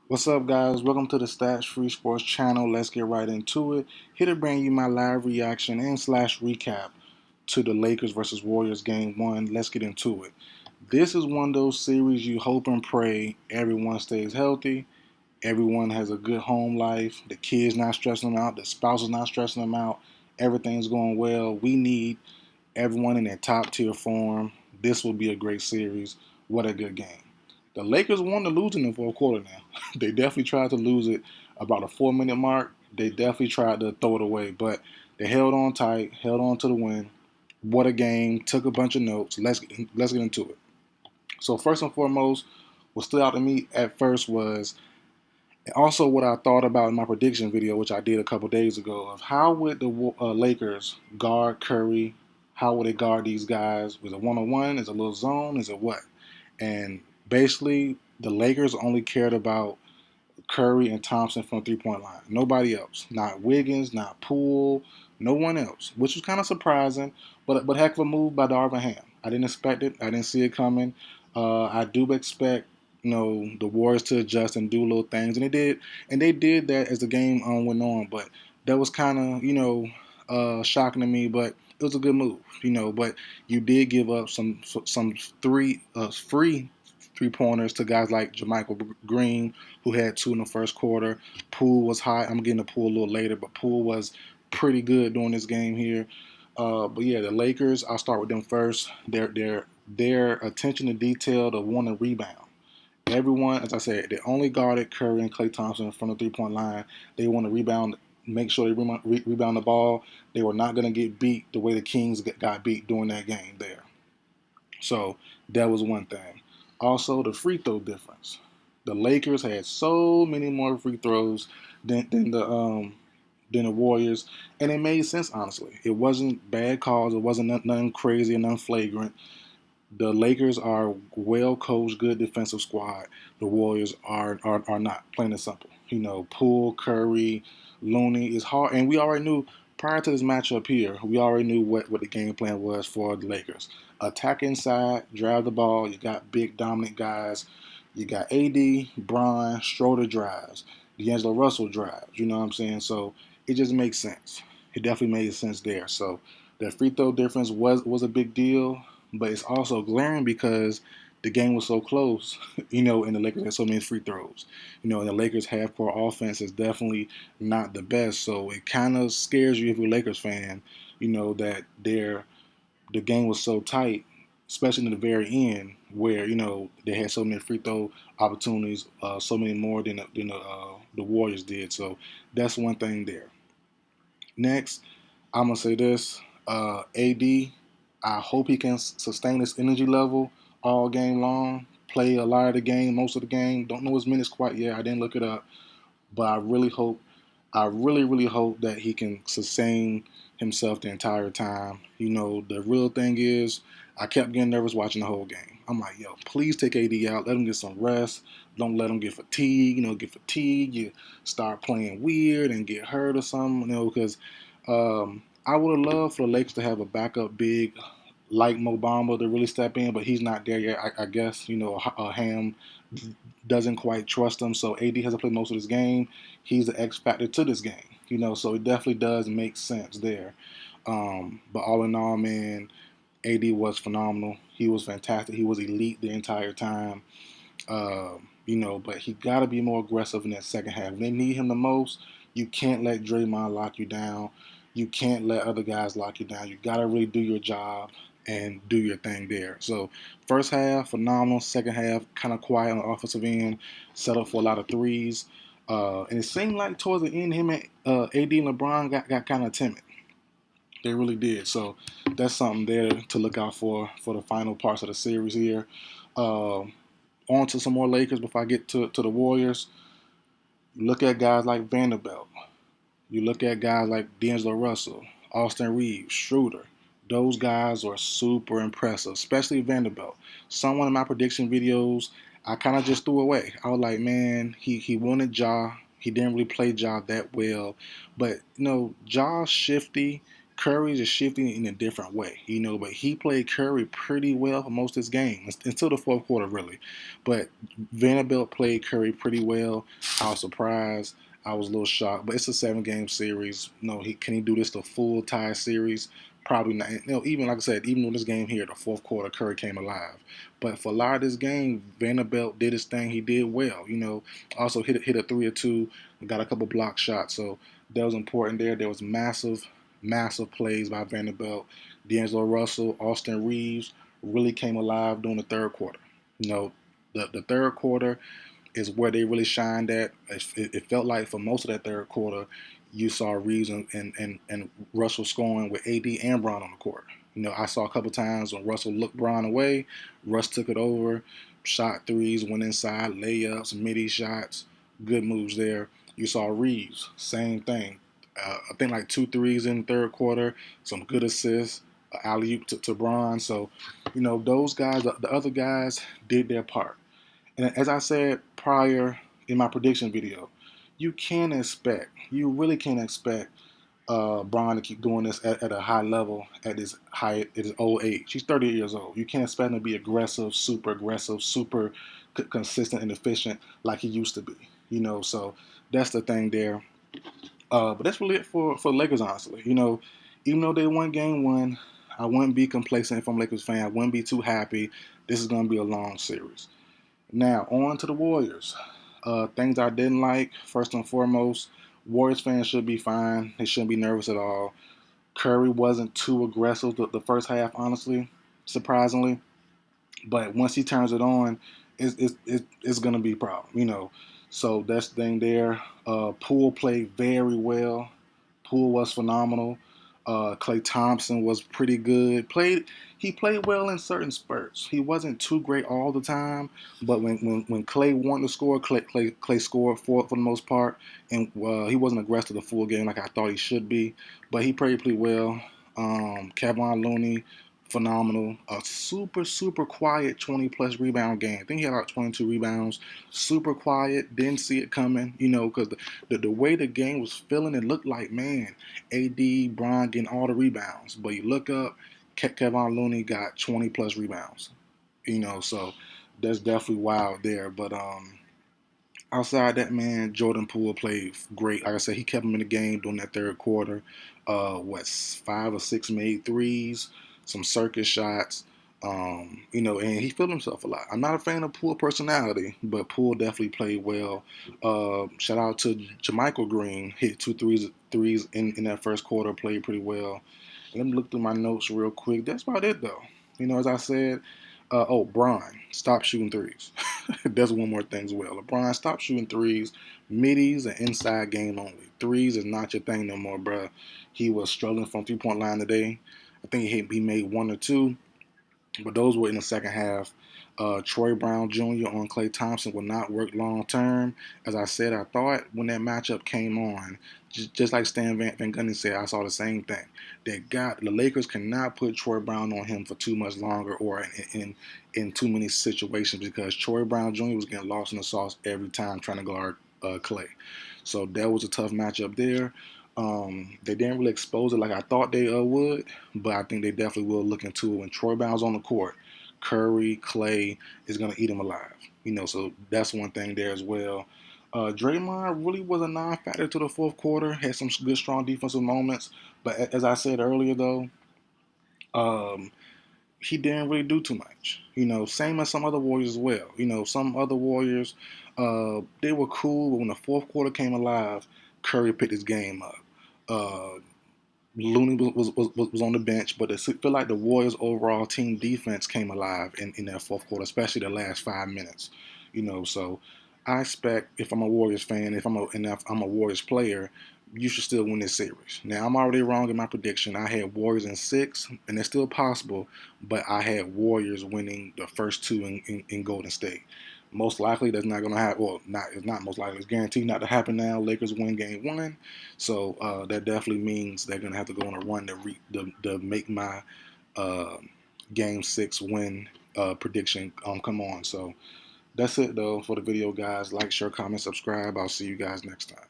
What's up, guys? Welcome to the Stats Free Sports channel. Let's get right into it. Here to bring you my live reaction and slash recap to the Lakers versus Warriors game one. Let's get into it. This is one of those series you hope and pray everyone stays healthy, everyone has a good home life, the kids not stressing them out, the spouse is not stressing them out, everything's going well. We need everyone in their top tier form. This will be a great series. What a good game. The Lakers won to lose in the fourth quarter now. They definitely tried to lose it about a 4 minute mark. They definitely tried to throw it away, but they held on tight, held on to the win. What a game. Took a bunch of notes. Let's get into it. So first and foremost, what stood out to me at first was also what I thought about in my prediction video, which I did a couple days ago, of how would the Lakers guard Curry? How would they guard these guys? Was it one-on-one? Is it a little zone? Is it what? And basically, the Lakers only cared about Curry and Thompson from the three-point line. Nobody else. Not Wiggins, not Poole, no one else, which was kind of surprising, but heck of a move by Darvin Ham. I didn't expect it. I didn't see it coming. I do expect the Warriors to adjust and do little things, and they did that as the game went on. But that was kind of shocking to me, but it was a good move, But you did give up some free 3 pointers to guys like JaMychal Green, who had two in the first quarter. Poole was high. I'm getting to Poole a little later, but Poole was pretty good during this game here. But yeah, the Lakers. I'll start with them first. Their attention to detail, to want to rebound. Everyone, as I said, they only guarded Curry and Klay Thompson from the 3 point line. They want to rebound, make sure they rebound the ball. They were not going to get beat the way the Kings got beat during that game there. So that was one thing. Also, the free throw difference. The Lakers had so many more free throws than the Warriors, and it made sense honestly. It wasn't bad calls. It wasn't nothing crazy and nothing flagrant. The Lakers are well coached, good defensive squad. The Warriors are not, plain and simple. Poole, Curry, Looney is hard, and we already knew prior to this matchup here. We already knew what the game plan was for the Lakers. Attack inside, drive the ball. You got big dominant guys. You got AD, Bron, Schroeder drives, D'Angelo Russell drives. You know what I'm saying? So it just makes sense. It definitely made sense there. So that free throw difference was a big deal, but it's also glaring because the game was so close, and the Lakers had so many free throws. And the Lakers half court offense is definitely not the best. So it kind of scares you if you're a Lakers fan, that the game was so tight, especially in the very end where, they had so many free throw opportunities, so many more than the Warriors did. So that's one thing there. Next, I'm gonna say this: AD. I hope he can sustain this energy level all game long. Play a lot of the game, most of the game. Don't know his minutes quite yet. I didn't look it up, but I really hope, I really hope that he can sustain himself the entire time. The real thing is, I kept getting nervous watching the whole game. I'm like, yo, please take AD out. Let him get some rest. Don't let him get fatigued. Get fatigued. You start playing weird and get hurt or something. Because I would have loved for the Lakers to have a backup big like Mo Bamba to really step in, but he's not there yet. I guess Ham doesn't quite trust him, so AD has to play most of this game. He's the X factor to this game, so it definitely does make sense there. But all in all, man, AD was phenomenal. He was fantastic. He was elite the entire time. But he got to be more aggressive in that second half. When they need him the most, you can't let Draymond lock you down. You can't let other guys lock you down. You got to really do your job and do your thing there. So first half, phenomenal. Second half, kind of quiet on the offensive end. Set up for a lot of threes. And it seemed like towards the end, him and AD and LeBron got kind of timid. They really did. So that's something there to look out for the final parts of the series here. Uh, on to some more Lakers before I get to the Warriors. You look at guys like Vanderbilt. You look at guys like D'Angelo Russell, Austin Reeves, Schroeder. Those guys are super impressive, especially Vanderbilt. Some one of my prediction videos, I kind of just threw away. I was like, man, he wanted Ja. He didn't really play Ja that well. But, Ja's shifty Curry is shifting in a different way, but he played Curry pretty well for most of this game until the fourth quarter, really. But Vanderbilt played Curry pretty well. I was surprised. I was a little shocked, but it's a 7-game series. Can he do this the full tie series? Probably not. Even like I said, even in this game here, the fourth quarter, Curry came alive. But for a lot of this game, Vanderbilt did his thing. He did well. Also hit a 3 or 2, got a couple block shots. So that was important there. There was massive plays by Vanderbilt. D'Angelo Russell, Austin Reeves really came alive during the third quarter. The third quarter is where they really shined at. It felt like for most of that third quarter, you saw Reeves and Russell scoring with AD and Bron on the court. I saw a couple times when Russell looked Bron away, Russ took it over, shot threes, went inside, layups, midi shots, good moves there. You saw Reeves, same thing. I think like 2 threes in the third quarter, some good assists, alley-oop to Bron. So, those guys, the other guys did their part. And as I said prior in my prediction video, you really can't expect Bron to keep doing this at a high level at his old age. He's 38 years old. You can't expect him to be aggressive, super consistent and efficient like he used to be. So that's the thing there. But that's really it for the Lakers, honestly. Even though they won game 1, I wouldn't be complacent if I'm a Lakers fan. I wouldn't be too happy. This is going to be a long series. Now, on to the Warriors. Things I didn't like, first and foremost, Warriors fans should be fine. They shouldn't be nervous at all. Curry wasn't too aggressive the first half, honestly, surprisingly. But once he turns it on, it's going to be a problem. So that's the thing there. Poole played very well. Poole was phenomenal. Klay Thompson was pretty good. He played well in certain spurts. He wasn't too great all the time, but when Klay wanted to score, Klay scored for the most part, and he wasn't aggressive the full game like I thought he should be. But he played pretty well. Kevon Looney, phenomenal. A super quiet 20+ rebound game. I think he had like 22 rebounds. Super quiet. Didn't see it coming. Because the way the game was feeling, it looked like, man, AD, Bron getting all the rebounds. But you look up, Kevon Looney got 20+ rebounds. So that's definitely wild there. But outside that, man, Jordan Poole played great. Like I said, he kept him in the game during that third quarter. 5 or 6 made threes, some circus shots. And he filled himself a lot. I'm not a fan of Poole personality, but Poole definitely played well. Shout out to JaMychal Green, hit 2 threes in that first quarter, played pretty well. Let me look through my notes real quick. That's about it, though. As I said, Bron, stop shooting threes. That's one more thing as well. LeBron, stop shooting threes. Middies and inside game only. Threes is not your thing no more, bro. He was struggling from 3-point line today. I think he made 1 or 2, but those were in the second half. Troy Brown Jr. on Klay Thompson will not work long term. As I said, I thought when that matchup came on, just like Stan Van Gundy said, I saw the same thing. The Lakers cannot put Troy Brown on him for too much longer or in too many situations because Troy Brown Jr. was getting lost in the sauce every time trying to guard Klay. So that was a tough matchup there. They didn't really expose it like I thought they would, but I think they definitely will look into it when Troy Brown's on the court. Curry, Klay is going to eat him alive. So that's one thing there as well. Draymond really was a non-factor to the fourth quarter. Had some good, strong defensive moments. But as I said earlier, though, he didn't really do too much. Same as some other Warriors as well. Some other Warriors, they were cool, but when the fourth quarter came alive, Curry picked his game up. Looney was on the bench, but it felt like the Warriors' overall team defense came alive in that fourth quarter, especially the last 5 minutes. So I expect if I'm a Warriors fan, if I'm a Warriors player, you should still win this series. Now I'm already wrong in my prediction. I had Warriors in 6, and it's still possible, but I had Warriors winning the first 2 in Golden State. Most likely that's not going to happen. Well, it's not most likely. It's guaranteed not to happen now. Lakers win game 1. So that definitely means they're going to have to go on a run to make my game 6 win prediction come on. So that's it, though, for the video, guys. Like, share, comment, subscribe. I'll see you guys next time.